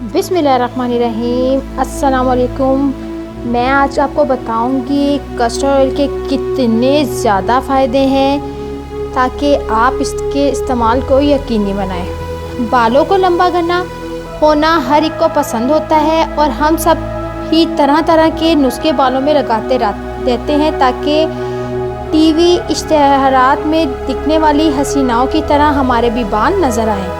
बिस्मिल्लाहिर्रहमानिर्रहीम। अस्सलामुअलैकुम। मैं आज आपको बताऊंगी कस्टर्ड ऑयल के कितने ज़्यादा फ़ायदे हैं ताकि आप इसके इस्तेमाल को यकीनी बनाएं। बालों को लंबा करना होना हर एक को पसंद होता है और हम सब ही तरह तरह के नुस्खे बालों में लगाते रहते हैं ताकि टीवी इश्तिहारात में दिखने वाली हसीनाओं की तरह हमारे भी बाल नज़र आएँ।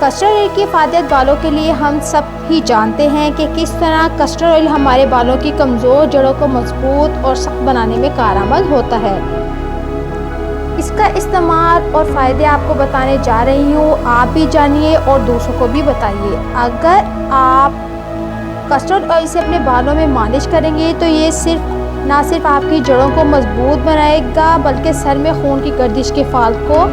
कस्टर्ड ऑयल की फ़ायदे बालों के लिए हम सब ही जानते हैं कि किस तरह कस्टर्ड ऑयल हमारे बालों की कमज़ोर जड़ों को मजबूत और सख्त बनाने में कारआमद होता है। इसका इस्तेमाल और फ़ायदे आपको बताने जा रही हूँ, आप भी जानिए और दूसरों को भी बताइए। अगर आप कस्टर्ड ऑयल से अपने बालों में मालिश करेंगे तो ये ना सिर्फ आपकी जड़ों को मजबूत बनाएगा बल्कि सर में खून की गर्दिश के फाल को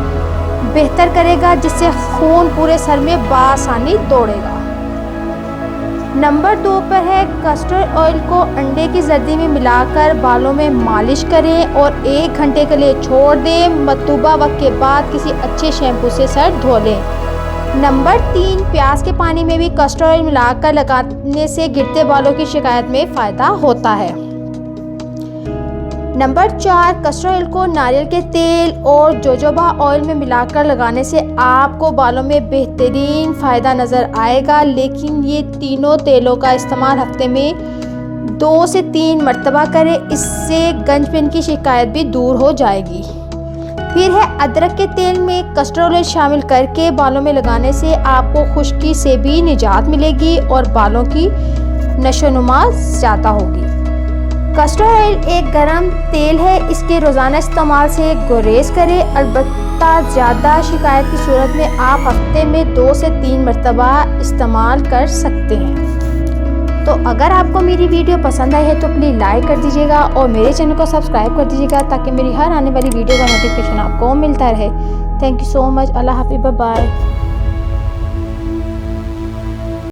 बेहतर करेगा, जिससे खून पूरे सर में बआसानी दौड़ेगा। नंबर 2 पर है कस्टर्ड ऑयल को अंडे की जर्दी में मिलाकर बालों में मालिश करें और 1 घंटे के लिए छोड़ दें। मतलूबा वक्त के बाद किसी अच्छे शैम्पू से सर धो लें। नंबर 3, प्याज के पानी में भी कस्टर्ड ऑयल मिलाकर लगाने से गिरते बालों की शिकायत में फ़ायदा होता है। नंबर 4, कस्टर्ड ऑयल को नारियल के तेल और जोजोबा ऑयल में मिलाकर लगाने से आपको बालों में बेहतरीन फ़ायदा नज़र आएगा, लेकिन ये तीनों तेलों का इस्तेमाल हफ्ते में 2 से 3 मरतबा करें। इससे गंजपन की शिकायत भी दूर हो जाएगी। फिर है अदरक के तेल में कस्टर्ड ऑयल शामिल करके बालों में लगाने से आपको खुश्की से भी निजात मिलेगी और बालों की नशोनुमा ज़्यादा होगी। कस्टर्ड ऑयल एक गर्म तेल है, इसके रोज़ाना इस्तेमाल से गुरेज करें। अलबत्ता ज़्यादा शिकायत की सूरत में आप हफ्ते में 2 से 3 मरतबा इस्तेमाल कर सकते हैं। तो अगर आपको मेरी वीडियो पसंद आई है तो प्लीज़ लाइक कर दीजिएगा और मेरे चैनल को सब्सक्राइब कर दीजिएगा ताकि मेरी हर आने वाली वीडियो का नोटिफिकेशन आपको मिलता रहे। Thank you so much. अल्लाह हाफ़िज़। Bye bye.